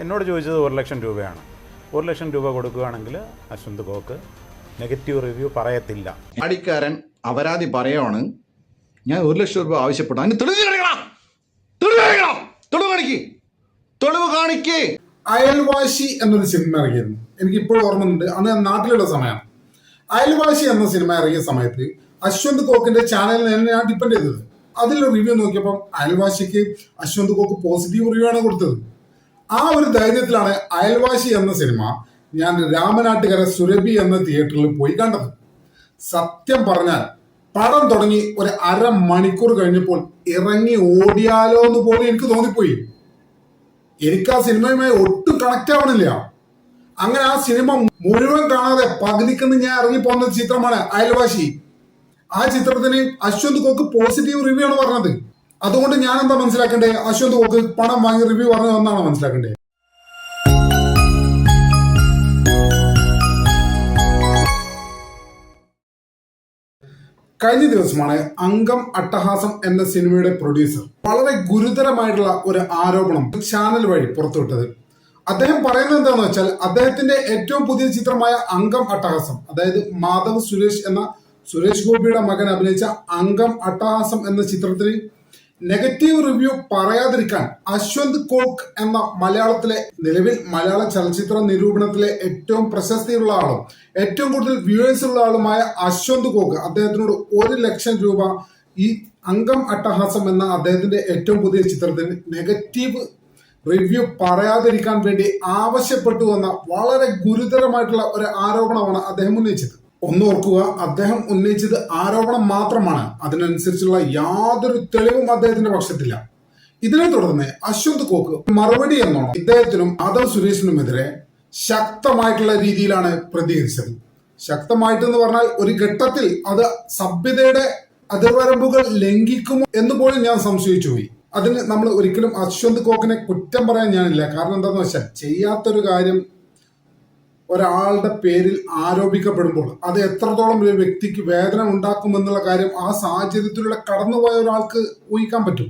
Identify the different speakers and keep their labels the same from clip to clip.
Speaker 1: എന്നോട് ചോദിച്ചത് 1 ലക്ഷം രൂപയാണ്. 1 ലക്ഷം രൂപ കൊടുക്കുകയാണെങ്കിൽ അശ്വന്ത് കോക്ക് നെഗറ്റീവ് റിവ്യൂ പറയത്തില്ല.
Speaker 2: അടിക്കാരൻ അപരാധി പറയുവാണ്, ഞാൻ 1 ലക്ഷം രൂപ ആവശ്യപ്പെട്ടു. അതിന് തെളിവ് കാണിക്കേ.
Speaker 3: അയൽവാശി എന്നൊരു സിനിമ ഇറങ്ങിയിരുന്നു. എനിക്ക് ഇപ്പോഴും ഓർമ്മയുണ്ട്. അന്ന് നാട്ടിലുള്ള സമയമാണ്. അയൽവാശി എന്ന സിനിമ ഇറങ്ങിയ സമയത്ത് അശ്വന്ത് കോക്കിന്റെ ചാനലിൽ ഞാൻ ഡിപ്പെൻഡ് ചെയ്തത്. അതിൽ റിവ്യൂ നോക്കിയപ്പോൾ അയൽവാശിക്ക് അശ്വന്ത് കോക്ക് പോസിറ്റീവ് റിവ്യൂ ആണ് കൊടുത്തത്. ആ ഒരു ധൈര്യത്തിലാണ് അയൽവാശി എന്ന സിനിമ ഞാൻ രാമനാട്ടുകര സുരഭി എന്ന തിയേറ്ററിൽ പോയി കണ്ടത്. സത്യം പറഞ്ഞാൽ പടം തുടങ്ങി ഒരു അരമണിക്കൂർ കഴിഞ്ഞപ്പോൾ ഇറങ്ങി ഓടിയാലോ എന്ന് പോലും എനിക്ക് തോന്നിപ്പോയി. എനിക്ക് ആ സിനിമയുമായി ഒട്ടും കണക്ട് ആവണില്ല. അങ്ങനെ ആ സിനിമ മുഴുവൻ കാണാതെ പകുതിക്കെന്ന് ഞാൻ ഇറങ്ങിപ്പോന്ന ചിത്രമാണ് അയൽവാശി. ആ ചിത്രത്തിന് അശ്വന്ത് കോക്ക് പോസിറ്റീവ് റിവ്യൂ ആണ് പറഞ്ഞത്. അതുകൊണ്ട് ഞാൻ എന്താ മനസ്സിലാക്കണ്ടേ? അശ്വന്ത് കോക്ക് പണം വാങ്ങി റിവ്യൂ പറഞ്ഞു എന്നാണ് മനസ്സിലാക്കണ്ടേ? കഴിഞ്ഞ ദിവസമാണ് അംഗം അട്ടഹാസം എന്ന സിനിമയുടെ പ്രൊഡ്യൂസർ വളരെ ഗുരുതരമായിട്ടുള്ള ഒരു ആരോപണം ചാനൽ വഴി പുറത്തുവിട്ടത്. അദ്ദേഹം പറയുന്നത് എന്താണെന്ന് വെച്ചാൽ, അദ്ദേഹത്തിന്റെ ഏറ്റവും പുതിയ ചിത്രമായ അംഗം അട്ടഹാസം, അതായത് മാധവ് സുരേഷ് ഗോപിയുടെ മകൻ അഭിനയിച്ച അംഗം അട്ടഹാസം എന്ന ചിത്രത്തിന് നെഗറ്റീവ് റിവ്യൂ പറയാതിരിക്കാൻ അശ്വന്ത് കോക്ക് എന്ന മലയാളത്തിലെ നിലവിൽ മലയാള ചലച്ചിത്ര നിരൂപണത്തിലെ ഏറ്റവും പ്രശസ്തിയുള്ള ആളും ഏറ്റവും കൂടുതൽ വ്യൂവേഴ്സ് ഉള്ള ആളുമായ അശ്വന്ത് കോക്ക് അദ്ദേഹത്തിനോട് 1 ലക്ഷം രൂപ ഈ അംഗം അട്ടഹാസം എന്ന അദ്ദേഹത്തിന്റെ ഏറ്റവും പുതിയ ചിത്രത്തിന് നെഗറ്റീവ് റിവ്യൂ പറയാതിരിക്കാൻ വേണ്ടി ആവശ്യപ്പെട്ടു എന്ന വളരെ ഗുരുതരമായിട്ടുള്ള ഒരു ആരോപണമാണ് അദ്ദേഹം ഉന്നയിച്ചത്. ഒന്നോർക്കുക, അദ്ദേഹം ഉന്നയിച്ചത് ആരോപണം മാത്രമാണ്. അതിനനുസരിച്ചുള്ള യാതൊരു തെളിവും അദ്ദേഹത്തിന്റെ പക്ഷത്തില്ല. ഇതിനെ തുടർന്ന് അശ്വന്ത് കോക്ക് മറുപടി എന്നോണം ഇദ്ദേഹത്തിനും മാധവ് സുരേഷിനുമെതിരെ ശക്തമായിട്ടുള്ള രീതിയിലാണ് പ്രതികരിച്ചത്. ശക്തമായിട്ടെന്ന് പറഞ്ഞാൽ ഒരു ഘട്ടത്തിൽ അത് സഭ്യതയുടെ അതിർവരമ്പുകൾ ലംഘിക്കുമോ എന്ന് പോലും ഞാൻ സംശയിച്ചു പോയി. അതിന് നമ്മൾ ഒരിക്കലും അശ്വന്ത് കോക്കിനെ കുറ്റം പറയാൻ ഞാനില്ല. കാരണം എന്താണെന്ന് വെച്ചാൽ, ചെയ്യാത്തൊരു കാര്യം ഒരാളുടെ പേരിൽ ആരോപിക്കപ്പെടുമ്പോൾ അത് എത്രത്തോളം ഒരു വ്യക്തിക്ക് വേദന ഉണ്ടാക്കുമെന്നുള്ള കാര്യം ആ സാഹചര്യത്തിലൂടെ കടന്നുപോയ ഒരാൾക്ക് ഊഹിക്കാൻ പറ്റും.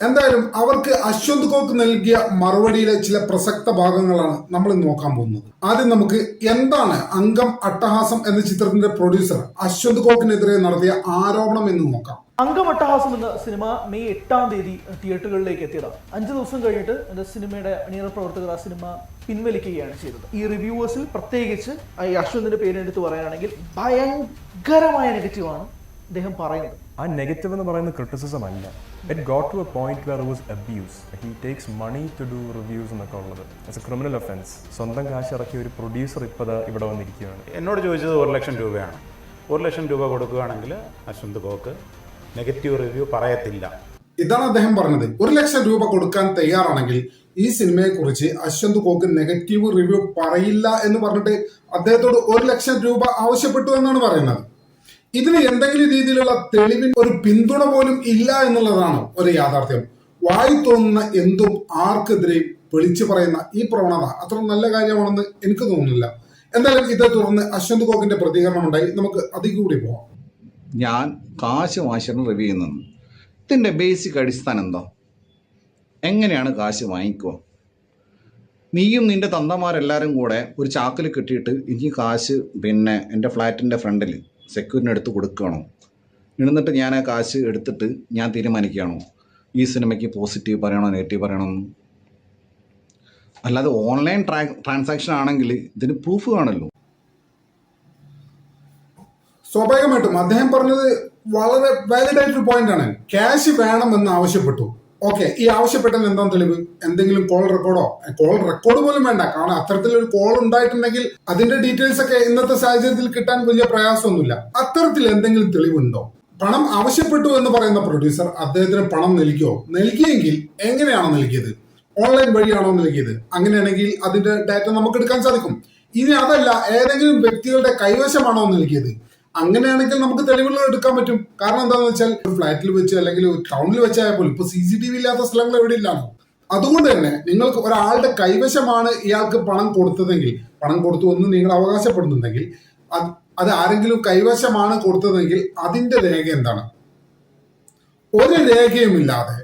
Speaker 3: എന്തായാലും അവർക്ക് അശ്വന്ത് കോക്ക് നൽകിയ മറുപടിയിലെ ചില പ്രസക്ത ഭാഗങ്ങളാണ് നമ്മൾ നോക്കാൻ പോകുന്നത്. ആദ്യം നമുക്ക് എന്താണ് അംഗം അട്ടഹാസം എന്ന ചിത്രത്തിന്റെ പ്രൊഡ്യൂസർ അശ്വന്ത് കോക്കിനെതിരെ നടത്തിയ ആരോപണം എന്ന് നോക്കാം.
Speaker 4: അംഗം അട്ടഹാസം എന്ന സിനിമ മെയ് 8-ാം തീയതി തിയേറ്ററുകളിലേക്ക് എത്തിയതാണ്. 5 ദിവസം കഴിഞ്ഞിട്ട് എന്റെ സിനിമയുടെ അണിയറ പ്രവർത്തകർ ആ സിനിമ പിൻവലിക്കുകയാണ് ചെയ്തത്. ഈ റിവ്യൂവേഴ്സിൽ പ്രത്യേകിച്ച് ഈ അശ്വന്തിന്റെ പേരെടുത്ത് പറയാനാണെങ്കിൽ ഭയങ്കരമായ നെഗറ്റീവാണ് അദ്ദേഹം പറയുന്നത്.
Speaker 5: ആ നെഗറ്റീവ് എന്ന് പറയുന്നത് ക്രിറ്റിസിസം അല്ല. It got to a point where was abuse. He takes money to do reviews എന്നൊക്കെ ഉള്ളത് ആസ് എ ക്രിമിനൽ ഒഫൻസ്. സ്വന്തം കാശ് ഇറക്കിയ ഒരു പ്രൊഡ്യൂസർ ഇപ്പോൾ ഇവിടെ വന്നിരിക്കുകയാണ്.
Speaker 1: എന്നോട് ചോദിച്ചത് 1 ലക്ഷം രൂപയാണ്. 1 ലക്ഷം രൂപ കൊടുക്കുകയാണെങ്കിൽ അശ്വന്ത് കോക്ക് നെഗറ്റീവ് റിവ്യൂ പറയത്തില്ല.
Speaker 3: ഇതാണ് അദ്ദേഹം പറഞ്ഞത്. 1 ലക്ഷം രൂപ കൊടുക്കാൻ തയ്യാറാണെങ്കിൽ ഈ സിനിമയെ കുറിച്ച് അശ്വന്ത് കോക്ക് നെഗറ്റീവ് റിവ്യൂ പറയില്ല എന്ന് പറഞ്ഞിട്ട് അദ്ദേഹത്തോട് 1 ലക്ഷം രൂപ ആവശ്യപ്പെട്ടു എന്നാണ് പറയുന്നത്. ഇതിന് എന്തെങ്കിലും രീതിയിലുള്ള തെളിവിന് ഒരു പിന്തുണ പോലും ഇല്ല എന്നുള്ളതാണ് ഒരു യാഥാർത്ഥ്യം. വായി തോന്നുന്ന എന്തും ആർക്കെതിരെയും വിളിച്ചു പറയുന്ന ഈ പ്രവണത അത്ര നല്ല കാര്യമാണെന്ന് എനിക്ക് തോന്നുന്നില്ല. എന്തായാലും ഇതേ തുടർന്ന് അശ്വന്ത് കോക്കിന്റെ പ്രതികരണം ഉണ്ടായി. നമുക്ക് അതിൽ കൂടി പോവാം.
Speaker 2: ഞാൻ കാശ് വാങ്ങിച്ചിട്ട് റിവ്യൂ ചെയ്യുന്നത്. ഇതിൻ്റെ ബേസിക് അടിസ്ഥാനം എന്താ? എങ്ങനെയാണ് കാശ് വാങ്ങിക്കുക? നീയും നിന്റെ തന്തമാരെല്ലാവരും കൂടെ ഒരു ചാക്കിൽ കെട്ടിയിട്ട് എനിക്ക് കാശ് എൻ്റെ ഫ്ലാറ്റിൻ്റെ ഫ്രണ്ടിൽ സെക്യൂരിറ്റിന് എടുത്ത് കൊടുക്കുകയാണോ? എന്നിട്ട് ഞാൻ ആ കാശ് എടുത്തിട്ട് ഞാൻ തീരുമാനിക്കുകയാണോ ഈ സിനിമയ്ക്ക് പോസിറ്റീവ് പറയണോ നെഗറ്റീവ് പറയണമെന്ന്? അല്ലാതെ ഓൺലൈൻ ട്രാൻസാക്ഷൻ ആണെങ്കിൽ ഇതിന് പ്രൂഫ് കാണല്ലോ.
Speaker 3: സ്വാഭാവികമായിട്ടും അദ്ദേഹം പറഞ്ഞത് വളരെ വാലിഡ് ആയിട്ടൊരു പോയിന്റ് ആണ്. ക്യാഷ് വേണമെന്ന് ആവശ്യപ്പെട്ടു. ഓക്കെ, ഈ ആവശ്യപ്പെട്ടതിന് എന്താണ് തെളിവ്? എന്തെങ്കിലും കോൾ റെക്കോർഡ് പോലും വേണ്ട. കാരണം അത്തരത്തിലൊരു കോൾ ഉണ്ടായിട്ടുണ്ടെങ്കിൽ അതിന്റെ ഡീറ്റെയിൽസ് ഒക്കെ ഇന്നത്തെ സാഹചര്യത്തിൽ കിട്ടാൻ വലിയ പ്രയാസമൊന്നുമില്ല. അത്തരത്തിൽ എന്തെങ്കിലും തെളിവുണ്ടോ? പണം ആവശ്യപ്പെട്ടു എന്ന് പറയുന്ന പ്രൊഡ്യൂസർ അദ്ദേഹത്തിന് പണം നൽകിയെങ്കിൽ എങ്ങനെയാണോ നൽകിയത്? ഓൺലൈൻ വഴിയാണോ നൽകിയത്? അങ്ങനെയാണെങ്കിൽ അതിന്റെ ഡാറ്റ നമുക്ക് എടുക്കാൻ സാധിക്കും. ഇനി അതല്ല, ഏതെങ്കിലും വ്യക്തികളുടെ കൈവശമാണോ നൽകിയത്? അങ്ങനെയാണെങ്കിൽ നമുക്ക് തെളിവുകൾ എടുക്കാൻ പറ്റും. കാരണം എന്താണെന്ന് വെച്ചാൽ ഫ്ലാറ്റിൽ വെച്ച് അല്ലെങ്കിൽ ടൗണിൽ വെച്ചാൽ പോലും ഇപ്പൊ CCTV ഇല്ലാത്ത സ്ഥലങ്ങൾ എവിടെ ഇല്ലാണോ? അതുകൊണ്ട് തന്നെ നിങ്ങൾക്ക് ഒരാളുടെ കൈവശമാണ് ഇയാൾക്ക് പണം കൊടുത്തു എന്ന് നിങ്ങൾ അവകാശപ്പെടുന്നുണ്ടെങ്കിൽ അത് ആരെങ്കിലും കൈവശമാണ് കൊടുത്തതെങ്കിൽ അതിന്റെ രേഖ എന്താണ്? ഒരു രേഖയുമില്ലാതെ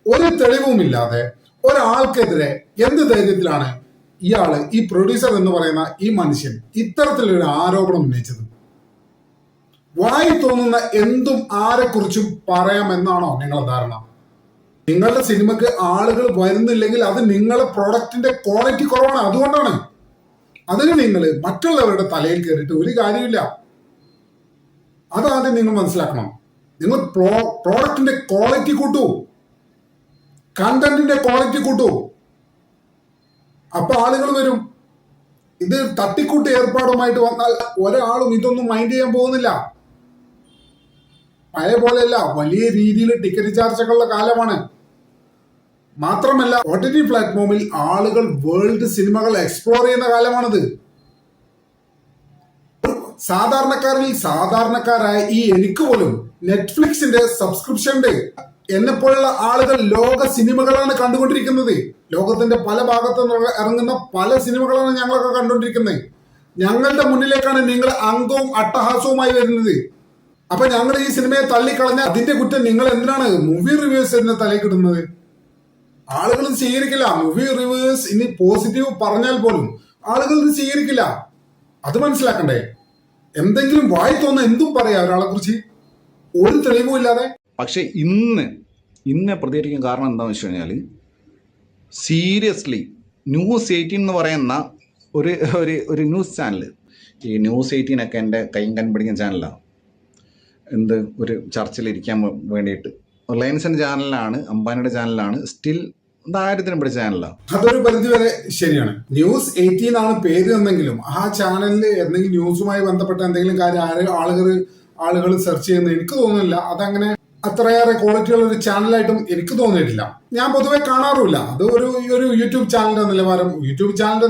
Speaker 3: ഒരു തെളിവുമില്ലാതെ ഒരാൾക്കെതിരെ എന്ത് ധൈര്യത്തിലാണ് ഈ പ്രൊഡ്യൂസർ എന്ന് പറയുന്ന ഈ മനുഷ്യൻ ഇത്തരത്തിലൊരു ആരോപണം ഉന്നയിച്ചത്? വായി തോന്നുന്ന എന്തും ആരെക്കുറിച്ചും പറയാമെന്നാണോ നിങ്ങളുടെ ധാരണ? നിങ്ങളുടെ സിനിമക്ക് ആളുകൾ വരുന്നില്ലെങ്കിൽ അത് നിങ്ങളുടെ പ്രൊഡക്റ്റിന്റെ ക്വാളിറ്റി കുറവാണ്, അതുകൊണ്ടാണ്. അതിന് നിങ്ങൾ മറ്റുള്ളവരുടെ തലയിൽ കയറിയിട്ട് ഒരു കാര്യമില്ല. അതാദ്യം നിങ്ങൾ മനസ്സിലാക്കണം. നിങ്ങൾ പ്രോഡക്റ്റിന്റെ ക്വാളിറ്റി കൂട്ടൂ, കണ്ടന്റിന്റെ ക്വാളിറ്റി കൂട്ടൂ, അപ്പൊ ആളുകൾ വരും. ഇത് തട്ടിക്കൂട്ട് ഏർപ്പാടുമായിട്ട് വന്നാൽ ഒരാളും ഇതൊന്നും മൈൻഡ് ചെയ്യാൻ പോകുന്നില്ല. പഴയ പോലെയല്ല, വലിയ രീതിയിൽ ടിക്കറ്റ് ചാർജുകളുടെ കാലമാണ്. മാത്രമല്ല OTT പ്ലാറ്റ്ഫോമിൽ ആളുകൾ വേൾഡ് സിനിമകൾ എക്സ്പ്ലോർ ചെയ്യുന്ന കാലമാണിത്. സാധാരണക്കാരിൽ സാധാരണക്കാരായ ഈ എനിക്ക് പോലും നെറ്റ്ഫ്ലിക്സിന്റെ സബ്സ്ക്രിപ്ഷൻ ഉണ്ട്. എന്നെ പോലുള്ള ആളുകൾ ലോക സിനിമകളാണ് കണ്ടുകൊണ്ടിരിക്കുന്നത്. ലോകത്തിന്റെ പല ഭാഗത്തു നിന്ന് ഇറങ്ങുന്ന പല സിനിമകളാണ് ഞങ്ങളൊക്കെ കണ്ടുകൊണ്ടിരിക്കുന്നത്. ഞങ്ങളുടെ മുന്നിലേക്കാണ് നിങ്ങൾ അംഗവും അട്ടഹാസവുമായി വരുന്നത്. അപ്പൊ ഞങ്ങൾ ഈ സിനിമയെ തള്ളിക്കളഞ്ഞ അതിന്റെ കുറ്റം നിങ്ങൾ എന്തിനാണ് മൂവി റിവ്യൂസിന്റെ തലയിൽ ഇടുന്നത്? ആളുകൾ സ്വീകരിക്കില്ല. മൂവി റിവ്യൂസ് ഇനി പോസിറ്റീവ് പറഞ്ഞാൽ പോലും ആളുകൾ ഇത് സ്വീകരിക്കില്ല. അത് മനസ്സിലാക്കണ്ടേ? എന്തെങ്കിലും വായി തോന്നുന്ന എന്തും പറയാ ഒരാളെ കുറിച്ച്, ഒരു തെളിവും ഇല്ലാതെ.
Speaker 2: പക്ഷെ ഇന്ന് പ്രതികരിക്കാൻ കാരണം എന്താണെന്ന് വെച്ച് കഴിഞ്ഞാൽ, സീരിയസ്ലി ന്യൂസ് 18 എന്ന് പറയുന്ന ഒരു ന്യൂസ് ചാനൽ, ഈ ന്യൂസ് 18 ഒക്കെ എൻ്റെ കൈയും കൺപിടിക്കുന്ന ചാനലാണ്. ഒരു ചർച്ചയിലിരിക്കാൻ വേണ്ടിയിട്ട് റിലയൻസിൻ്റെ ചാനലിലാണ്, അംബാനിയുടെ ചാനലാണ്, സ്റ്റിൽ ദാരിദ്ര്യം പിടിച്ച ചാനലാണ്.
Speaker 3: അതൊരു പരിധി വരെ ശരിയാണ്. ന്യൂസ് 18 ആണ് പേര് എന്നെങ്കിലും ആ ചാനലിൽ എന്തെങ്കിലും ന്യൂസുമായി ബന്ധപ്പെട്ട എന്തെങ്കിലും കാര്യം ആളുകൾ സെർച്ച് ചെയ്യുന്നത് എനിക്ക് തോന്നുന്നില്ല. അതങ്ങനെ അത്രയേറെ ക്വാളിറ്റിയുള്ള ഒരു ചാനലായിട്ടും എനിക്ക് തോന്നിയിട്ടില്ല. ഞാൻ പൊതുവെ കാണാറുമില്ല. അത് ഒരു യൂട്യൂബ് ചാനലിന്റെ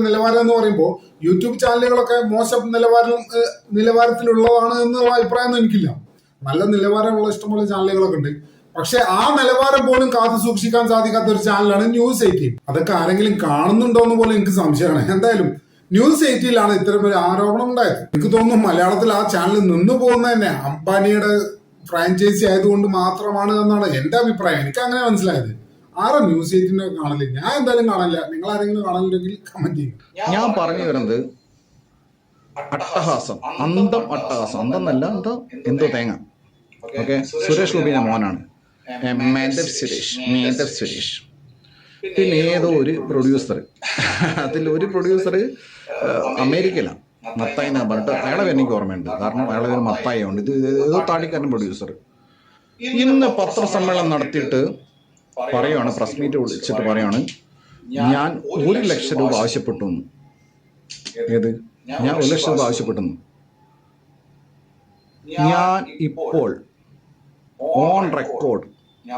Speaker 3: നിലവാരം എന്ന് പറയുമ്പോൾ യൂട്യൂബ് ചാനലുകളൊക്കെ മോശം നിലവാരത്തിലുള്ളതാണ് എന്നുള്ള അഭിപ്രായമൊന്നും എനിക്കില്ല. നല്ല നിലവാരമുള്ള ഇഷ്ടംപോലെ ചാനലുകളൊക്കെ ഉണ്ട്. പക്ഷെ ആ നിലവാരം പോലും കാത്തു സൂക്ഷിക്കാൻ സാധിക്കാത്ത ഒരു ചാനലാണ് ന്യൂസ് 18. അതൊക്കെ ആരെങ്കിലും കാണുന്നുണ്ടോ എന്ന് പോലും എനിക്ക് സംശയമാണ്. എന്തായാലും ന്യൂസ് 18 ഇത്തരം ഒരു ആരോപണം ഉണ്ടായത്. എനിക്ക് തോന്നുന്നു മലയാളത്തിൽ ആ ചാനൽ നിന്നു പോകുന്നത് തന്നെ അംബാനിയുടെ ഫ്രാഞ്ചൈസി ആയതുകൊണ്ട് മാത്രമാണ് എന്നാണ് എന്റെ അഭിപ്രായം. എനിക്ക് അങ്ങനെ മനസ്സിലായത്. ആരാ ന്യൂസ് 18 കാണല്? ഞാൻ എന്തായാലും കാണില്ല. നിങ്ങൾ ആരെങ്കിലും കാണലുണ്ടെങ്കിൽ കമന്റ് ചെയ്യും.
Speaker 2: ഞാൻ പറഞ്ഞു വരുന്നത് അട്ടഹാസം, അട്ടഹാസം, അന്തന്നല്ല എന്തോ തേങ്ങ. ഓക്കെ, സുരേഷ് ഗോപിയുടെ മോനാണ് മേധവ് സുരേഷ്. പിന്നെ ഏതോ ഒരു പ്രൊഡ്യൂസർ, ഒരു പ്രൊഡ്യൂസർ അമേരിക്കയിലാണ്, മത്തായി എന്നാ പറഞ്ഞിട്ട്, അയാളെ പേര് എനിക്ക് ഓർമ്മയുണ്ട്. കാരണം അയാളെ പേര് മത്തായി ഉണ്ട്. ഇത് ഏതോ താടിക്കാരൻ പ്രൊഡ്യൂസർ ഇന്ന് പത്രസമ്മേളനം നടത്തിയിട്ട് പറയുവാണ്, പ്രസ് മീറ്റ് വിളിച്ചിട്ട് പറയുവാണ്, ഞാൻ 1 ലക്ഷം രൂപ ആവശ്യപ്പെട്ടു. ഞാൻ 1 ലക്ഷം രൂപ ആവശ്യപ്പെട്ടു. ഞാൻ ഇപ്പോൾ ഓൺ റെക്കോർഡ്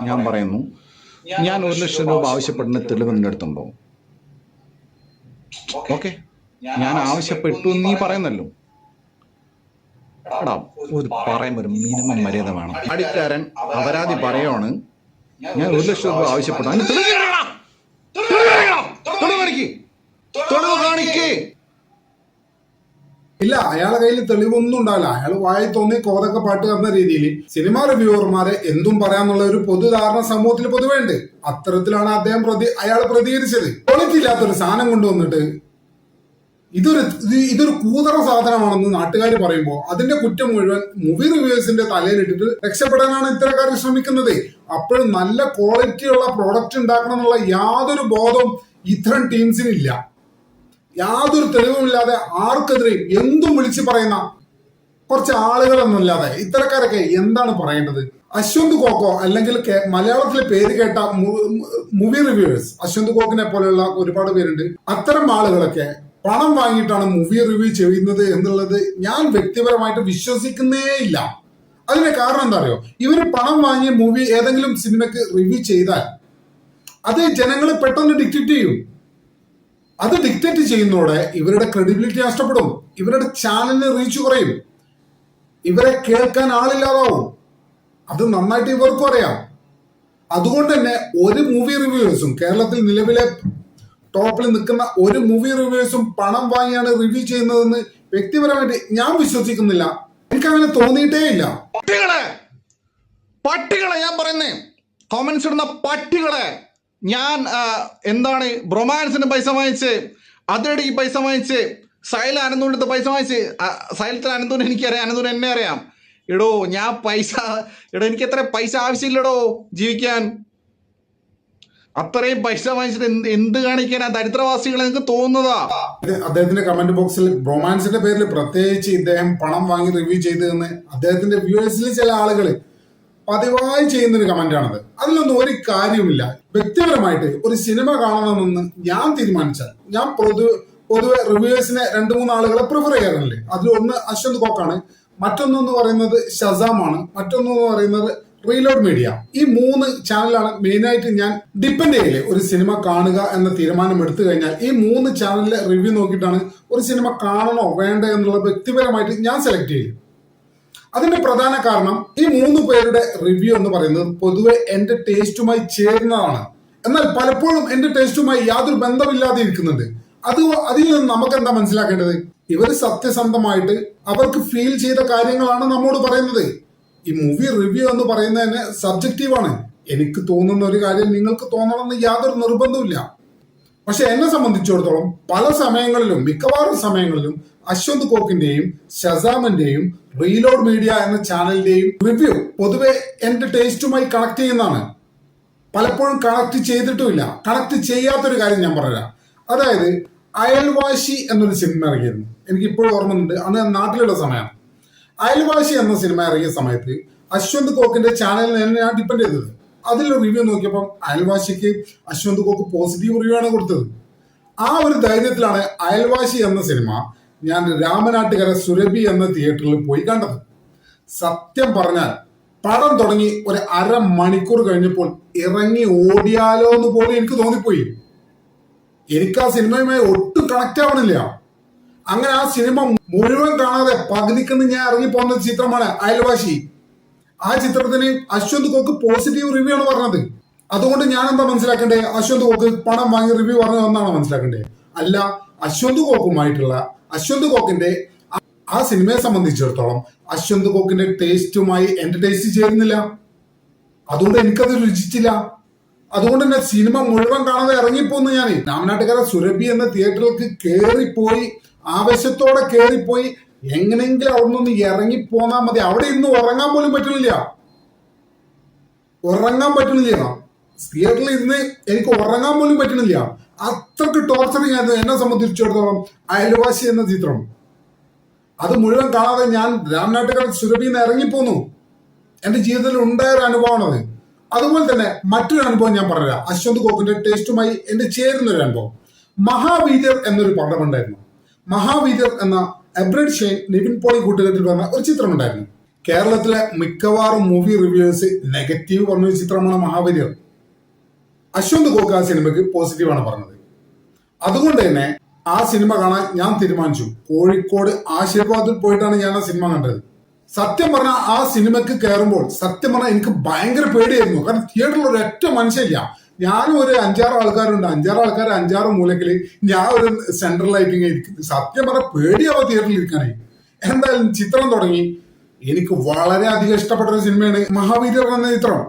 Speaker 2: ഞാൻ പറയുന്നു, ഞാൻ 1 ലക്ഷം രൂപ ആവശ്യപ്പെടുന്ന തെളിവ് നിന്റെ അടുത്തുണ്ടോ? ഓക്കെ, ഞാൻ ആവശ്യപ്പെട്ടു നീ പറയുന്നല്ലോ. എടാ, ഒരു മിനിമം മര്യാദ വേണം. അടിക്കാരൻ അപരാധി പറയുവാണ്, ഞാൻ 1 ലക്ഷം രൂപ ആവശ്യപ്പെട്ടു. അതിന് തെളിവ് കാണിക്കേ.
Speaker 3: ഇല്ല, അയാളുടെ കയ്യിൽ തെളിവൊന്നും ഉണ്ടാവില്ല. അയാൾ വായി തോന്നി കോതൊക്കെ പാട്ട് എന്ന രീതിയിൽ സിനിമാ റിവ്യൂവർമാരെ എന്തും പറയാന്നുള്ള ഒരു പൊതുധാരണ സമൂഹത്തിൽ പൊതുവേ ഉണ്ട്. അത്തരത്തിലാണ് അയാൾ പ്രതികരിച്ചത്. ക്വാളിറ്റി ഇല്ലാത്തൊരു സാധനം കൊണ്ടുവന്നിട്ട് ഇതൊരു കൂതറ സാധനമാണെന്ന് നാട്ടുകാർ പറയുമ്പോൾ അതിന്റെ കുറ്റം മുഴുവൻ മൂവി റിവ്യൂസിന്റെ തലയിലിട്ടിട്ട് രക്ഷപ്പെടാനാണ് ഇത്തരക്കാർ ശ്രമിക്കുന്നത്. അപ്പോഴും നല്ല ക്വാളിറ്റിയുള്ള പ്രോഡക്റ്റ് ഉണ്ടാക്കണം എന്നുള്ള യാതൊരു ബോധവും ഇത്തരം ടീംസിനില്ല. യാതൊരു തെളിവുമില്ലാതെ ആർക്കെതിരെയും എന്തും വിളിച്ചു പറയുന്ന കുറച്ച് ആളുകളൊന്നുമില്ലാതെ ഇത്തരക്കാരൊക്കെ എന്താണ് പറയേണ്ടത്? അശ്വന്ത് കോക്കോ അല്ലെങ്കിൽ മലയാളത്തിലെ പേര് കേട്ട മൂവി റിവ്യൂവേഴ്സ്, അശ്വന്ത് കോക്കിനെ പോലെയുള്ള ഒരുപാട് പേരുണ്ട്. അത്തരം ആളുകളൊക്കെ പണം വാങ്ങിയിട്ടാണ് മൂവി റിവ്യൂ ചെയ്യുന്നത് എന്നുള്ളത് ഞാൻ വ്യക്തിപരമായിട്ട് വിശ്വസിക്കുന്നേ ഇല്ല. അതിന്റെ കാരണം എന്താ അറിയോ? ഇവര് പണം വാങ്ങിയ മൂവി ഏതെങ്കിലും സിനിമയ്ക്ക് റിവ്യൂ ചെയ്താൽ അത് ജനങ്ങൾ പെട്ടെന്ന് ഡിക്റ്റേറ്റ് ചെയ്യും. അത് ഡിക്റ്റേറ്റ് ചെയ്യുന്നതോടെ ഇവരുടെ ക്രെഡിബിലിറ്റി നഷ്ടപ്പെടും, ഇവരുടെ ചാനലിന് റീച്ച് കുറയും, ഇവരെ കേൾക്കാൻ ആളില്ലാതാവും. അത് നന്നായിട്ട് ഇവർക്കും അറിയാം. അതുകൊണ്ട് തന്നെ ഒരു മൂവി റിവ്യൂവേഴ്സും, കേരളത്തിൽ നിലവിലെ ടോപ്പിൽ നിൽക്കുന്ന ഒരു മൂവി റിവ്യൂവേഴ്സും പണം വാങ്ങിയാണ് റിവ്യൂ ചെയ്യുന്നതെന്ന് വ്യക്തിപരമായിട്ട് ഞാൻ വിശ്വസിക്കുന്നില്ല. എനിക്കങ്ങനെ തോന്നിയിട്ടേ ഇല്ല.
Speaker 2: പട്ടികളെ ഞാൻ പറയുന്നേ, കോമന്റ്സ് ഇടുന്ന പട്ടികളെ, ഞാൻ എന്താണ് ബ്രൊമാൻസിന് പൈസ വാങ്ങിച്ച് അതിനിടെ ഈ പൈസ വാങ്ങിച്ച് സൈൽ അനന്തൂരിന്റെ പൈസ വാങ്ങിച്ച് സൈലത്തിൽ അനന്തൂർ എനിക്കറിയാം, അനന്തൂർ എന്നെ അറിയാം. എടോ ഞാൻ പൈസ എനിക്ക് എത്ര പൈസ ആവശ്യമില്ലടോ ജീവിക്കാൻ. അത്രയും പൈസ വാങ്ങിച്ചിട്ട് എന്ത് കാണിക്കാനാ ദരിദ്രവാസികളെ നിങ്ങൾക്ക് തോന്നുന്നതാ?
Speaker 3: അദ്ദേഹത്തിന്റെ കമന്റ് ബോക്സിൽ റൊമാൻസിന്റെ പേരിൽ പ്രത്യേകിച്ച് ഇദ്ദേഹം പണം വാങ്ങി റിവ്യൂ ചെയ്തതെന്ന് അദ്ദേഹത്തിന്റെ വ്യൂവേഴ്സിൽ ചില ആളുകൾ പതിവായി ചെയ്യുന്നൊരു കമന്റാണത്. അതിലൊന്നും ഒരു കാര്യവുമില്ല. വ്യക്തിപരമായിട്ട് ഒരു സിനിമ കാണണമെന്ന് ഞാൻ തീരുമാനിച്ചാൽ ഞാൻ പൊതുവെ റിവ്യൂവേഴ്സിനെ 2-3 ആളുകളെ പ്രിഫർ ചെയ്യാറുണ്ട്. അതിലൊന്ന് അശ്വന്ത് കോക്കാണ്, മറ്റൊന്നെന്ന് പറയുന്നത് ഷസാമാണ്, മറ്റൊന്നെന്ന് പറയുന്നത് റീലോഡ് മീഡിയ. ഈ 3 ചാനലാണ് മെയിനായിട്ട് ഞാൻ ഡിപ്പെൻഡ് ചെയ്യില്ലേ. ഒരു സിനിമ കാണുക എന്ന തീരുമാനം എടുത്തു കഴിഞ്ഞാൽ ഈ 3 ചാനലിലെ റിവ്യൂ നോക്കിയിട്ടാണ് ഒരു സിനിമ കാണണോ വേണ്ട എന്നുള്ളത് വ്യക്തിപരമായിട്ട് ഞാൻ സെലക്ട് ചെയ്യും. അതിന്റെ പ്രധാന കാരണം ഈ 3 പേരുടെ റിവ്യൂ എന്ന് പറയുന്നത് പൊതുവെ എന്റെ ടേസ്റ്റുമായി ചേരുന്നതാണ്. എന്നാൽ പലപ്പോഴും എന്റെ ടേസ്റ്റുമായി യാതൊരു ബന്ധമില്ലാതെ ഇരിക്കുന്നുണ്ട്. അതിൽ നിന്ന് നമുക്ക് എന്താ മനസ്സിലാക്കേണ്ടത്? ഇവർ സത്യസന്ധമായിട്ട് അവർക്ക് ഫീൽ ചെയ്ത കാര്യങ്ങളാണ് നമ്മോട് പറയുന്നത്. ഈ മൂവി റിവ്യൂ എന്ന് പറയുന്നത് തന്നെ സബ്ജക്റ്റീവാണ്. എനിക്ക് തോന്നുന്ന ഒരു കാര്യം നിങ്ങൾക്ക് തോന്നണമെന്ന് യാതൊരു നിർബന്ധമില്ല. പക്ഷെ എന്നെ സംബന്ധിച്ചിടത്തോളം പല സമയങ്ങളിലും, മിക്കവാറും സമയങ്ങളിലും അശ്വന്ത് കോക്കിന്റെയും ഷസാമിന്റെയും റീലോഡ് മീഡിയ എന്ന ചാനലിന്റെയും റിവ്യൂ പൊതുവെ എന്റെ ടേസ്റ്റുമായി കണക്ട് ചെയ്യുന്നതാണ്. പലപ്പോഴും കണക്ട് ചെയ്തിട്ടുമില്ല. കണക്ട് ചെയ്യാത്തൊരു കാര്യം ഞാൻ പറയാം. അതായത് അയൽവാശി എന്നൊരു സിനിമ ഇറങ്ങിയിരുന്നു. എനിക്ക് ഇപ്പോഴും ഓർമ്മയുണ്ട്, അന്ന് നാട്ടിലുള്ള സമയമാണ്. അയൽവാശി എന്ന സിനിമ ഇറങ്ങിയ സമയത്ത് അശ്വന്ത് കോക്കിന്റെ ചാനലിനെ ഞാൻ ഡിപ്പെൻഡ് ചെയ്തത്. അതിൽ റിവ്യൂ നോക്കിയപ്പോൾ അയൽവാശിക്ക് അശ്വന്ത് കോക്ക് പോസിറ്റീവ് റിവ്യൂ ആണ് കൊടുത്തത്. ആ ഒരു ധൈര്യത്തിലാണ് അയൽവാശി എന്ന സിനിമ ഞാൻ രാമനാട്ടുകര സുരഭി എന്ന തിയേറ്ററിൽ പോയി കണ്ടത്. സത്യം പറഞ്ഞാൽ പടം തുടങ്ങി ഒരു 1/2 മണിക്കൂർ കഴിഞ്ഞപ്പോൾ ഇറങ്ങി ഓടിയാലോ എന്ന് പോലും എനിക്ക് തോന്നിപ്പോയി. എനിക്ക് ആ സിനിമയുമായി ഒട്ടും കണക്ട് ആവണില്ല. അങ്ങനെ ആ സിനിമ മുഴുവൻ കാണാതെ പകുതിക്കെന്ന് ഞാൻ ഇറങ്ങി പോകുന്ന ചിത്രമാണ് അയൽവാശി. ആ ചിത്രത്തിന് അശ്വന്ത് കോക്ക് പോസിറ്റീവ് റിവ്യൂ ആണ് പറഞ്ഞത്. അതുകൊണ്ട് ഞാൻ എന്താ മനസ്സിലാക്കേണ്ടത്? അശ്വന്ത് കോക്ക് പണം വാങ്ങി റിവ്യൂ പറഞ്ഞു എന്നാണ് മനസ്സിലാക്കേണ്ടത്. അല്ല, അശ്വന്ത് കോക്കിന്റെ ആ സിനിമയെ സംബന്ധിച്ചിടത്തോളം അശ്വന്ത് കോക്കിന്റെ ടേസ്റ്റുമായി എന്റെ ടേസ്റ്റ് ചേരുന്നില്ല. അതുകൊണ്ട് എനിക്കത് രുചിച്ചില്ല. അതുകൊണ്ട് തന്നെ സിനിമ മുഴുവൻ കാണാതെ ഇറങ്ങിപ്പോന്ന് ഞാൻ രാമനാട്ടുകര സുരഭി എന്ന തിയേറ്ററിലേക്ക് കയറിപ്പോയി, ആവേശത്തോടെ കയറിപ്പോയി. എങ്ങനെങ്കിലും അവിടെ നിന്ന് ഇറങ്ങിപ്പോന്നാ മതി. അവിടെ ഇന്ന് ഉറങ്ങാൻ പോലും പറ്റുന്നില്ല. തിയേറ്ററിൽ ഇന്ന് എനിക്ക് ഉറങ്ങാൻ പോലും പറ്റുന്നില്ല. അത്രക്ക് ടോർച്ചറിങ് ആയിരുന്നു എന്നെ സംബന്ധിച്ചിടത്തോളം അയൽവാസി എന്ന ചിത്രം. അത് മുഴുവൻ കാണാതെ ഞാൻ രാമനാട്ടുകര സുരഭിയിൽ നിന്ന് ഇറങ്ങിപ്പോന്നു. എന്റെ ജീവിതത്തിൽ ഉണ്ടായ ഒരു അനുഭവമാണത്. അതുപോലെ തന്നെ മറ്റൊരു അനുഭവം ഞാൻ പറയാം. അശ്വന്ത് കോക്കിന്റെ ടേസ്റ്റുമായി എന്റെ ചേരുന്ന ഒരു അനുഭവം. മഹാവീര്യർ എന്നൊരു പടമുണ്ടായിരുന്നു. മഹാവീര്യർ എന്ന എബ്രഡ് ഷെയ്ൻ, നിവിൻ പോളി കൂട്ടുകെട്ടിൽ വന്ന ഒരു ചിത്രമുണ്ടായിരുന്നു. കേരളത്തിലെ മിക്കവാറും മൂവി റിവ്യൂവേഴ്സ് നെഗറ്റീവ് പറഞ്ഞ ഒരു ചിത്രമാണ് മഹാവീര്യർ. അശ്വന്ത് കോക്ക് ആ സിനിമയ്ക്ക് പോസിറ്റീവാണ് പറഞ്ഞത്. അതുകൊണ്ട് തന്നെ ആ സിനിമ കാണാൻ ഞാൻ തീരുമാനിച്ചു. കോഴിക്കോട് ആശീർവാദിൽ പോയിട്ടാണ് ഞാൻ ആ സിനിമ കണ്ടത്. സത്യം പറഞ്ഞാൽ ആ സിനിമയ്ക്ക് കയറുമ്പോൾ സത്യം പറഞ്ഞാൽ എനിക്ക് ഭയങ്കര പേടിയായിരുന്നു. കാരണം തിയേറ്ററിൽ ഒരൊറ്റ മനുഷ്യല്ല. ഞാനും ഒരു 5-6 ആൾക്കാരുണ്ട്. 5-6 ആൾക്കാർ 5-6 മൂലക്കില്, ഞാൻ ഒരു സെൻട്രലായിട്ട് ഇങ്ങനെ ഇരിക്കുന്നു. സത്യം പറഞ്ഞാൽ പേടിയാവോ തിയേറ്ററിൽ ഇരിക്കാനായി. എന്തായാലും ചിത്രം തുടങ്ങി. എനിക്ക് വളരെയധികം ഇഷ്ടപ്പെട്ട ഒരു സിനിമയാണ് മഹാവീര്യർ എന്ന ചിത്രം.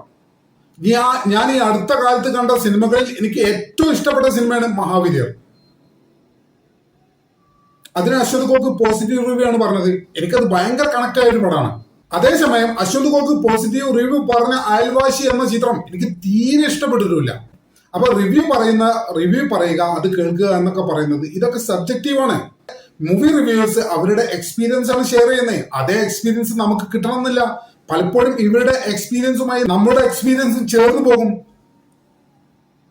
Speaker 3: ഞാൻ ഈ അടുത്ത കാലത്ത് കണ്ട സിനിമകളിൽ എനിക്ക് ഏറ്റവും ഇഷ്ടപ്പെട്ട സിനിമയാണ് മഹാവീര്യർ. അതിന് അശ്വന്ത് കോക്ക് പോസിറ്റീവ് റിവ്യൂ ആണ് പറഞ്ഞത്. എനിക്കത് ഭയങ്കര കണക്ട് ആയ ഒരു പടമാണ്. അതേസമയം അശ്വന്ത് കോക്ക് പോസിറ്റീവ് റിവ്യൂ പറഞ്ഞ അയൽവാശി എന്ന ചിത്രം എനിക്ക് തീരെ ഇഷ്ടപ്പെട്ടിട്ടില്ല. അപ്പൊ റിവ്യൂ പറയുക, അത് കേൾക്കുക എന്നൊക്കെ പറയുന്നത് ഇതൊക്കെ സബ്ജക്റ്റീവാണ്. മൂവി റിവ്യൂവേഴ്സ് അവരുടെ എക്സ്പീരിയൻസ് ആണ് ഷെയർ ചെയ്യുന്നത്. അതേ എക്സ്പീരിയൻസ് നമുക്ക് കിട്ടണമെന്നില്ല. പലപ്പോഴും ഇവരുടെ എക്സ്പീരിയൻസുമായി നമ്മുടെ എക്സ്പീരിയൻസും ചേർന്ന് പോകും.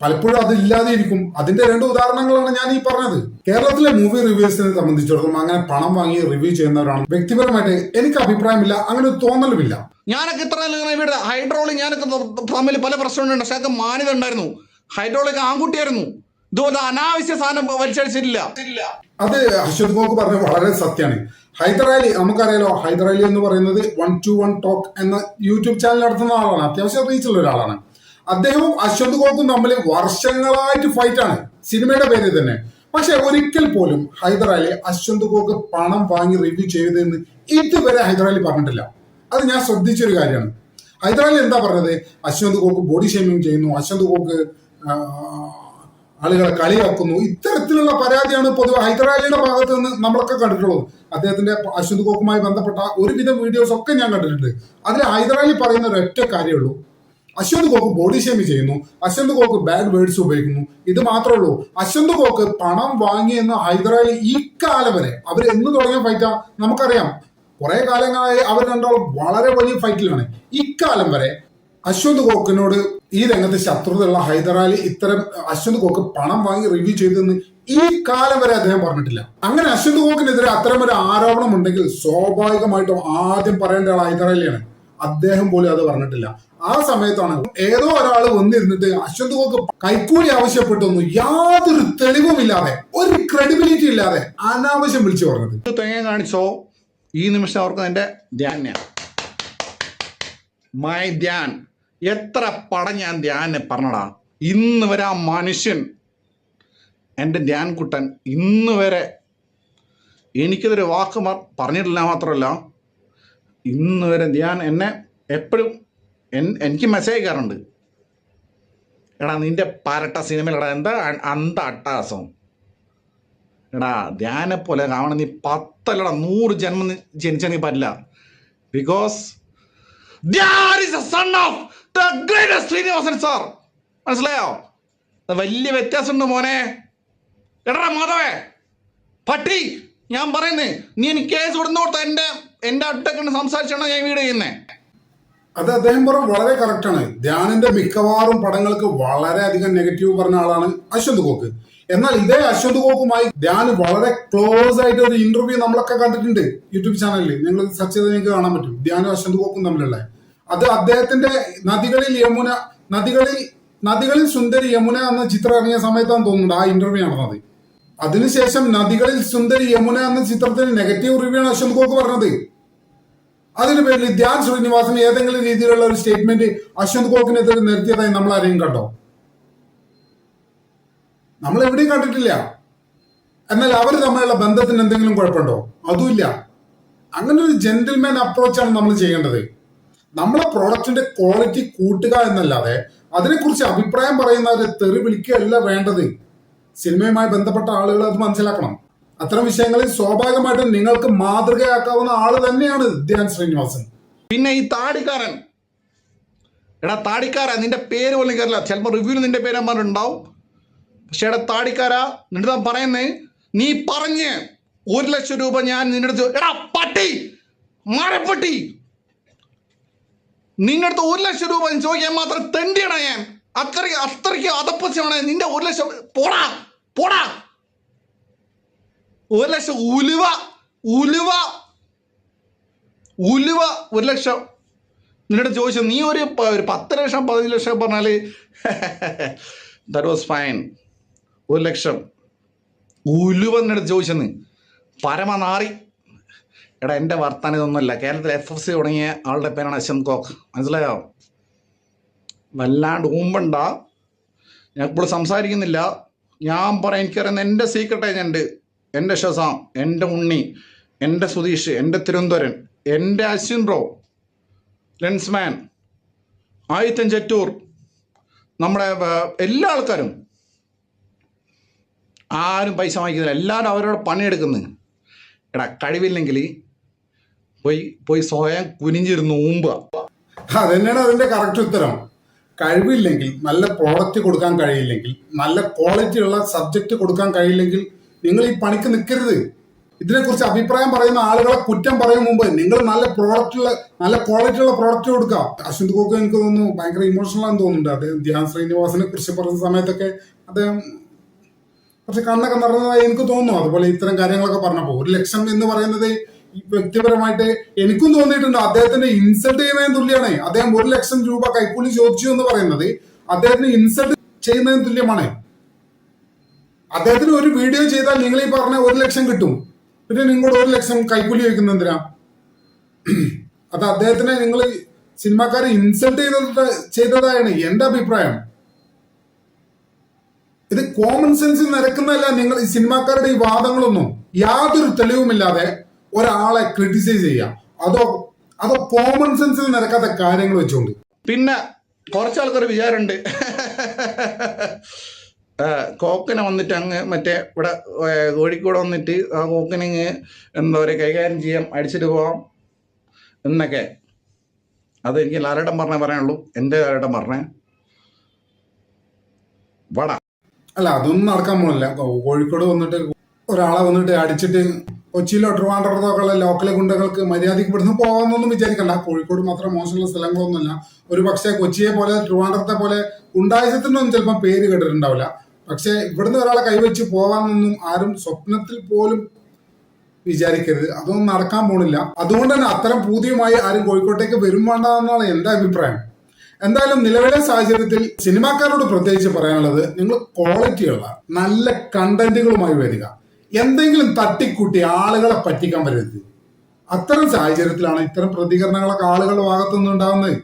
Speaker 3: പലപ്പോഴും അതില്ലാതെ ഇരിക്കും. അതിന്റെ 2 ഉദാഹരണങ്ങളാണ് ഞാൻ ഈ പറഞ്ഞത്. കേരളത്തിലെ മൂവി റിവ്യൂസിനെ സംബന്ധിച്ചിടത്തോളം അങ്ങനെ പണം വാങ്ങി റിവ്യൂ ചെയ്യുന്നവരാണ്. വ്യക്തിപരമായിട്ട് എനിക്ക് അഭിപ്രായമില്ല, അങ്ങനെ ഒരു തോന്നലുമില്ല.
Speaker 2: ഞാനൊക്കെ ഇത്ര ഇവിടെ ഹൈഡ്രോളിക് ഞാനൊക്കെ തമ്മിൽ പല പ്രശ്നങ്ങളുണ്ട്. പക്ഷെ അതൊക്കെ മാന്യത ഉണ്ടായിരുന്നു. ഹൈഡ്രോളിക് ആൺകുട്ടിയായിരുന്നു. ഇതുപോലെ അനാവശ്യ സാധനം വലിച്ചടിച്ചിട്ടില്ല.
Speaker 3: അത് അശ്വന്ത് കോക്ക് പറഞ്ഞത് വളരെ സത്യമാണ്. ഹൈദരാലി നമുക്കറിയാലോ. ഹൈദരാലി എന്ന് പറയുന്നത് 121 ടോക്ക് എന്ന യൂട്യൂബ് ചാനൽ നടത്തുന്ന ആളാണ്. അത്യാവശ്യം റീച്ചുള്ള ഒരാളാണ്. അദ്ദേഹവും അശ്വന്ത് കോക്കും തമ്മിൽ വർഷങ്ങളായിട്ട് ഫൈറ്റ് ആണ്, സിനിമയുടെ പേരിൽ തന്നെ. പക്ഷെ ഒരിക്കൽ പോലും ഹൈദരാലി അശ്വന്ത് കോക്ക് പണം വാങ്ങി റിവ്യൂ ചെയ്തതെന്ന് ഇതുവരെ ഹൈദരാലി പറഞ്ഞിട്ടില്ല. അത് ഞാൻ ശ്രദ്ധിച്ചൊരു കാര്യമാണ്. ഹൈദരാലി എന്താ പറഞ്ഞത്? അശ്വന്ത് കോക്ക് ബോഡി ഷേമിങ് ചെയ്യുന്നു, അശ്വന്ത് കോക്ക് ആളുകളെ കളിയാക്കുന്നു. ഇത്തരത്തിലുള്ള പരാതിയാണ് പൊതുവെ ഹൈദരാലിയുടെ ഭാഗത്ത് നിന്ന് നമ്മളൊക്കെ കണ്ടിട്ടുള്ളത്. അദ്ദേഹത്തിന്റെ അശ്വന്ത് കോക്കുമായി ബന്ധപ്പെട്ട ഒരുവിധം വീഡിയോസ് ഒക്കെ ഞാൻ കണ്ടിട്ടുണ്ട്. അതിൽ ഹൈദരാലി പറയുന്ന ഒരൊറ്റ കാര്യമുള്ളൂ, അശ്വന്ത് കോക്ക് ബോഡി ഷേമി ചെയ്യുന്നു, അശ്വന്ത് കോക്ക് ബാഡ് വേർഡ്സ് ഉപയോഗിക്കുന്നു. ഇത് മാത്രമേ ഉള്ളൂ. അശ്വന്ത് കോക്ക് പണം വാങ്ങിയെന്ന് ഹൈദരാലി ഈ കാലം വരെ, അവർ എന്ന് തുടങ്ങിയ ഫൈറ്റാ നമുക്കറിയാം, കുറെ കാലങ്ങളായി അവർ രണ്ടാളും വളരെ വലിയ ഫൈറ്റിലാണ്. ഇക്കാലം വരെ അശ്വന്ത് കോക്കിനോട് ഈ രംഗത്ത് ശത്രുതയുള്ള ഹൈദരാലി ഇത്തരം അശ്വന്ത് കോക്ക് പണം വാങ്ങി റിവ്യൂ ചെയ്തെന്ന് ഈ കാലം വരെ അദ്ദേഹം പറഞ്ഞിട്ടില്ല. അങ്ങനെ അശ്വന്ത് കോക്കിനെതിരെ അത്തരം ഒരു ആരോപണം ഉണ്ടെങ്കിൽ സ്വാഭാവികമായിട്ടും ആദ്യം പറയേണ്ട ആൾ ഹൈദരാലിയാണ്. അദ്ദേഹം പോലും അത് പറഞ്ഞിട്ടില്ല. ആ സമയത്താണ് ഏതോ ഒരാൾ വന്നിരുന്നിട്ട് അശ്വന്ത് കോക്ക് കൈക്കൂലി ആവശ്യപ്പെട്ടൊന്നും യാതൊരു തെളിവുമില്ലാതെ, ഒരു ക്രെഡിബിലിറ്റി ഇല്ലാതെ അനാവശ്യം വിളിച്ചു പറഞ്ഞത്.
Speaker 2: തെങ്ങ കാണിച്ചോ ഈ നിമിഷം അവർക്ക് എന്റെ ധ്യാന മൈ ധ്യാൻ എത്ര പടം ഞാൻ ധ്യാനെ പറഞ്ഞടാ. ഇന്ന് വരെ ആ മനുഷ്യൻ എൻ്റെ ധ്യാൻ കുട്ടൻ ഇന്ന് വരെ എനിക്കിതൊരു വാക്ക് പറഞ്ഞിട്ടില്ല. മാത്രമല്ല ഇന്ന് വരെ ധ്യാൻ എന്നെ എപ്പോഴും എനിക്ക് മെസ്സേജ് അയക്കാറുണ്ട്, എടാ നിന്റെ പരട്ട സിനിമയിലെടാ എന്താ അട്ടഹാസം, എടാ ധ്യാനെ പോലെ കാണണം നീ 10 അല്ലടാ 100 ജന്മം ജനിച്ചാൽ നീ പറ്റില്ല. Because Dhyan is a son of the greatest Sreenivasan sir. മനസ്സിലായോ? വലിയ വ്യത്യാസമുണ്ട് മോനെ. എടാ മാധവേ പട്ടി, ഞാൻ പറയുന്നേ നീ എനിക്ക് കേസ് വിടുന്നോട്ട് എന്റെ അടുത്തൊക്കെ സംസാരിച്ചാണ് ഞാൻ വീഡിയോ ചെയ്യുന്നേ.
Speaker 3: അത് അദ്ദേഹം പറഞ്ഞ വളരെ കറക്റ്റാണ്. ധ്യാനിന്റെ മിക്കവാറും പടങ്ങൾക്ക് വളരെയധികം നെഗറ്റീവ് പറഞ്ഞ ആളാണ് അശ്വന്ത് കോക്ക്. എന്നാൽ ഇതേ അശ്വന്ത് കോക്കുമായി ധ്യാൻ വളരെ ക്ലോസ് ആയിട്ട് ഒരു ഇന്റർവ്യൂ നമ്മളൊക്കെ കണ്ടിട്ടുണ്ട് യൂട്യൂബ് ചാനലിൽ. നിങ്ങൾ സെർച്ച് ചെയ്ത് നിങ്ങൾക്ക് കാണാൻ പറ്റും ധ്യാനും അശ്വന്ത് കോക്കും തമ്മിലുള്ള. അത് അദ്ദേഹത്തിന്റെ നദികളിൽ സുന്ദരി യമുന എന്ന ചിത്രം ഇറങ്ങിയ സമയത്താണ് തോന്നുന്നുണ്ട് ആ ഇന്റർവ്യൂ നടന്നത്. അതിനുശേഷം നദികളിൽ സുന്ദരി യമുന എന്ന ചിത്രത്തിന് നെഗറ്റീവ് റിവ്യൂ ആണ് അശ്വന്ത് കോക്ക് പറഞ്ഞത്. അതിന് പേരിൽ ധ്യാൻ ശ്രീനിവാസൻ ഏതെങ്കിലും രീതിയിലുള്ള ഒരു സ്റ്റേറ്റ്മെന്റ് അശ്വന്ത് കോക്കിനെതിരെ നിർത്തിയതായി നമ്മൾ ആരെയും കണ്ടോ? നമ്മൾ എവിടെയും കണ്ടിട്ടില്ല. എന്നാൽ അവർ തമ്മിലുള്ള ബന്ധത്തിന് എന്തെങ്കിലും കുഴപ്പമുണ്ടോ? അതുമില്ല. അങ്ങനെ ഒരു ജെന്റിൽമാൻ അപ്രോച്ചാണ് നമ്മൾ ചെയ്യേണ്ടത്. നമ്മളെ പ്രോഡക്റ്റിന്റെ ക്വാളിറ്റി കൂട്ടുക എന്നല്ലാതെ അതിനെക്കുറിച്ച് അഭിപ്രായം പറയുന്നവരെ തെറി വിളിക്കുകയല്ല വേണ്ടത്. സിനിമയുമായി ബന്ധപ്പെട്ട ആളുകൾ അത് മനസ്സിലാക്കണം. അത്തരം വിഷയങ്ങളിൽ സ്വാഭാവികമായിട്ടും നിങ്ങൾക്ക് മാതൃകയാക്കാവുന്ന ആള് തന്നെയാണ് ധ്യാൻ ശ്രീനിവാസൻ.
Speaker 2: പിന്നെ ഈ താടിക്കാരൻ, എടാ താടിക്കാരാ നിന്റെ പേര് പോലും കയറില്ല. ചിലപ്പോൾ റിവ്യൂവിൽ നിന്റെ പേര് അമ്മണ്ടാവും. പക്ഷെ എടാ താടിക്കാരാ നിന്റെ പറയുന്നേ, നീ പറഞ്ഞ് 1 ലക്ഷം രൂപ ഞാൻ നിന്റെ അടുത്ത്, എടാ പട്ടി മരപ്പട്ടി, നിന്റെ അടുത്ത് 1 ലക്ഷം രൂപ ചോദിക്കാൻ മാത്രം തെണ്ടിയടാ ഞാൻ. അത്രയ്ക്ക് അതപ്പച്ചാണ് നിന്റെ 1 ലക്ഷം. പോടാ പോടാ 1 ലക്ഷം ഉലുവ 1 ലക്ഷം നിന്നോട് ചോദിച്ചു. നീ ഒരു 10 ലക്ഷം 15 ലക്ഷം പറഞ്ഞാല് ദാറ്റ് വാസ് ഫൈൻ. 1 ലക്ഷം ഉലുവ നിന്നോട് ചോദിച്ചെന്ന് പരമനാറി. എടാ എൻ്റെ വർത്താനം ഇതൊന്നുമല്ല. കേരളത്തിൽ FFC തുടങ്ങിയ ആളുടെ പേരാണ് അശ്വന്ത് കോക്ക്. മനസ്സിലായോ? വല്ലാണ്ട് ഊമ്പണ്ട. ഞാൻ ഇപ്പോൾ സംസാരിക്കുന്നില്ല. ഞാൻ പറയാം, എനിക്കറിയുന്ന എൻ്റെ സീക്രട്ട് ഏജൻറ്റ്, എൻ്റെ ഷസാം, എൻ്റെ ഉണ്ണി, എൻ്റെ സുധീഷ്, എൻ്റെ തിരുവനന്തപുരൻ, എൻ്റെ അശ്വിൻ ബ്രോ, ലെൻസ്മാൻ, ആയിത്തൻ ചെറ്റൂർ, നമ്മുടെ എല്ലാ ആൾക്കാരും ആരും പൈസ വാങ്ങിക്കുന്നില്ല. എല്ലാവരും അവരോട് പണിയെടുക്കുന്നു. എടാ കഴിവില്ലെങ്കിൽ പോയി സ്വയം കുനിഞ്ഞിരുന്ന് ഊമ്പുക.
Speaker 3: അതന്നെയാണ് അതിന്റെ കറക്റ്റ് ഉത്തരം. കഴിവില്ലെങ്കിൽ, നല്ല പ്രോഡക്റ്റ് കൊടുക്കാൻ കഴിയില്ലെങ്കിൽ, നല്ല ക്വാളിറ്റി ഉള്ള സബ്ജക്റ്റ് കൊടുക്കാൻ കഴിയില്ലെങ്കിൽ നിങ്ങൾ ഈ പണിക്ക് നിൽക്കരുത്. ഇതിനെക്കുറിച്ച് അഭിപ്രായം പറയുന്ന ആളുകളെ കുറ്റം പറയും മുമ്പ് നിങ്ങൾ നല്ല ക്വാളിറ്റി ഉള്ള പ്രോഡക്റ്റ് കൊടുക്കുക. അശ്വന്ത് കോക്ക് എനിക്ക് തോന്നുന്നു ഭയങ്കര ഇമോഷണൽ ആണെന്ന് തോന്നുന്നുണ്ട്. അദ്ദേഹം ധ്യാൻ ശ്രീനിവാസനെ കുറിച്ച് പറഞ്ഞ സമയത്തൊക്കെ അദ്ദേഹം കുറച്ച് കണ്ണൊക്കെ നിറഞ്ഞതായി എനിക്ക് തോന്നുന്നു. അതുപോലെ ഇത്തരം കാര്യങ്ങളൊക്കെ പറഞ്ഞപ്പോൾ 1 ലക്ഷം എന്ന് പറയുന്നത് വ്യക്തിപരമായിട്ട് എനിക്കും തോന്നിയിട്ടുണ്ട് അദ്ദേഹത്തിന്റെ ഇൻസൾട്ട് ചെയ്യുന്നതിന് തുല്യമാണ്. അദ്ദേഹം 1 ലക്ഷം രൂപ കൈക്കൂലി ചോദിച്ചു എന്ന് പറയുന്നത് അദ്ദേഹത്തിന് ഇൻസൾട്ട് ചെയ്യുന്നതിന് തുല്യമാണ്. അദ്ദേഹത്തിന് ഒരു വീഡിയോ ചെയ്താൽ നിങ്ങൾ ഈ പറഞ്ഞ 1 ലക്ഷം കിട്ടും. പിന്നെ നിങ്ങളോട് 1 ലക്ഷം കൈക്കൂലി ചോദിക്കുന്ന എന്തിനാ? അത് അദ്ദേഹത്തിനെ നിങ്ങൾ സിനിമാക്കാരെ ഇൻസൾട്ട് ചെയ്തതായാണ് എന്റെ അഭിപ്രായം. ഇത് കോമൺ സെൻസിൽ നിരക്കുന്നതല്ല. നിങ്ങൾ ഈ സിനിമാക്കാരുടെ ഈ വാദങ്ങളൊന്നും യാതൊരു തെളിവുമില്ലാതെ ഒരാളെ ക്രിട്ടിസൈസ് ചെയ്യാം. അതോ കോമൺ സെൻസിൽ നിരക്കാത്ത കാര്യങ്ങൾ വെച്ചുകൊണ്ട്.
Speaker 2: പിന്നെ കുറച്ച് ആൾക്കാർ വിചാരമുണ്ട് കോക്കനെ വന്നിട്ട് അങ്ങ് മറ്റേ ഇവിടെ കോഴിക്കോട് വന്നിട്ട് ആ കോക്കനങ്ങ് എന്താ പറയുക കൈകാര്യം ചെയ്യാം, അടിച്ചിട്ട് പോവാം എന്നൊക്കെ. അതെനിക്ക് ലാലേട്ടൻ പറഞ്ഞേ പറയാനുള്ളൂ. എൻ്റെ ലാലേട്ടൻ പറഞ്ഞേ വട.
Speaker 3: അല്ല, അതൊന്നും നടക്കാൻ പോണില്ല. കോഴിക്കോട് വന്നിട്ട് ഒരാളെ വന്നിട്ട് അടിച്ചിട്ട് കൊച്ചിയിലോ ട്രിവാൻഡ്രത്തോ ഉള്ള ലോക്കലെ ഗുണ്ടകൾക്ക് മര്യാദയ്ക്ക് ഇവിടുന്ന് പോകാമെന്നൊന്നും വിചാരിക്കണ്ട. കോഴിക്കോട് മാത്രം മോശമുള്ള സ്ഥലങ്ങളൊന്നുമില്ല. ഒരു പക്ഷേ കൊച്ചിയെ പോലെ ട്രിവാൻഡ്രത്തെ പോലെ ഉണ്ടായത്തിനൊന്നും ചിലപ്പോൾ പേര് കേട്ടിട്ടുണ്ടാവില്ല. പക്ഷെ ഇവിടുന്ന് ഒരാളെ കൈവച്ച് പോകാമെന്നൊന്നും ആരും സ്വപ്നത്തിൽ പോലും വിചാരിക്കരുത്. അതൊന്നും നടക്കാൻ പോണില്ല. അതുകൊണ്ട് തന്നെ അത്തരം പൂതിയുമായി ആരും കോഴിക്കോട്ടേക്ക് വരും വേണ്ട എന്നാണ് എൻ്റെ അഭിപ്രായം. എന്തായാലും നിലവിലെ സാഹചര്യത്തിൽ സിനിമാക്കാരോട് പ്രത്യേകിച്ച് പറയാനുള്ളത്, നിങ്ങൾ ക്വാളിറ്റിയുള്ള നല്ല കണ്ടന്റുകളുമായി വരിക. എന്തെങ്കിലും തട്ടിക്കൂട്ടി ആളുകളെ പറ്റിക്കാൻ വരരുത്. അത്തരം സാഹചര്യത്തിലാണ് ഇത്തരം പ്രതികരണങ്ങളൊക്കെ ആളുകളുടെ ഭാഗത്തുനിന്ന് ഉണ്ടാകുന്നത്.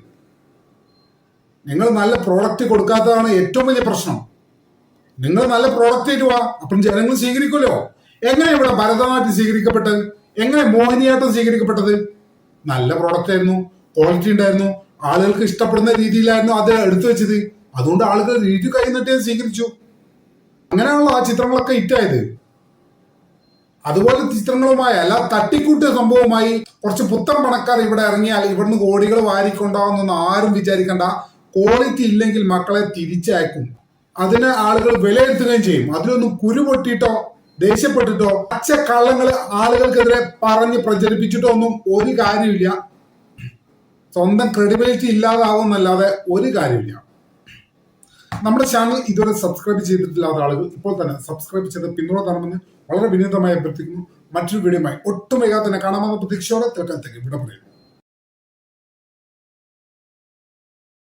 Speaker 3: നിങ്ങൾ നല്ല പ്രോഡക്റ്റ് കൊടുക്കാത്തതാണ് ഏറ്റവും വലിയ പ്രശ്നം. നിങ്ങൾ നല്ല പ്രോഡക്റ്റ് ആയിട്ട് വാ, അപ്പം ജനങ്ങൾ സ്വീകരിക്കുമല്ലോ. എങ്ങനെ ഇവിടെ ഭരതനാട്യം സ്വീകരിക്കപ്പെട്ടത്, എങ്ങനെ മോഹിനിയാട്ടം സ്വീകരിക്കപ്പെട്ടത്? നല്ല പ്രോഡക്റ്റ് ആയിരുന്നു, ക്വാളിറ്റി ഉണ്ടായിരുന്നു, ആളുകൾക്ക് ഇഷ്ടപ്പെടുന്ന രീതിയിലായിരുന്നു അത് എടുത്തു വെച്ചത്. അതുകൊണ്ട് ആളുകൾ രീതി കൈ നീട്ടി സ്വീകരിച്ചു. അങ്ങനെയാണല്ലോ ആ ചിത്രങ്ങളൊക്കെ ഹിറ്റായത്. അതുപോലെ ചിത്രങ്ങളുമായി അല്ല തട്ടിക്കൂട്ടിയ സംഭവമായി കുറച്ച് പുത്തൻ പണക്കാർ ഇവിടെ ഇറങ്ങിയാൽ ഇവിടുന്ന് കോടികൾ വാരിക്കൊണ്ടാവുന്നൊന്നും ആരും വിചാരിക്കണ്ട. ക്വാളിറ്റി ഇല്ലെങ്കിൽ മക്കളെ തിരിച്ചയക്കും. അതിനെ ആളുകൾ വിലയിരുത്തുകയും ചെയ്യും. അതിലൊന്നും കുരു പൊട്ടിയിട്ടോ ദേഷ്യപ്പെട്ടിട്ടോ കള്ളങ്ങൾ ആളുകൾക്കെതിരെ പറഞ്ഞ് പ്രചരിപ്പിച്ചിട്ടോ ഒന്നും ഒരു കാര്യമില്ല. സ്വന്തം ക്രെഡിബിലിറ്റി ഇല്ലാതാവുന്നല്ലാതെ ഒരു കാര്യമില്ല. നമ്മുടെ ചാനൽ ഇതുവരെ സബ്സ്ക്രൈബ് ചെയ്തിട്ടില്ലാത്ത ആളുകൾ ഇപ്പോൾ തന്നെ സബ്സ്ക്രൈബ് ചെയ്ത് പിന്തുണ തരണമെന്ന് വളരെ വിനീതമായി അഭ്യർത്ഥിക്കുന്നു. മറ്റൊരു വീഡിയോയുമായി ഒട്ടും വൈകാതെ തന്നെ കാണാമെന്ന പ്രതീക്ഷയോടെ തൽക്കാലത്തേക്ക് ഇവിടെ പറയുന്നു.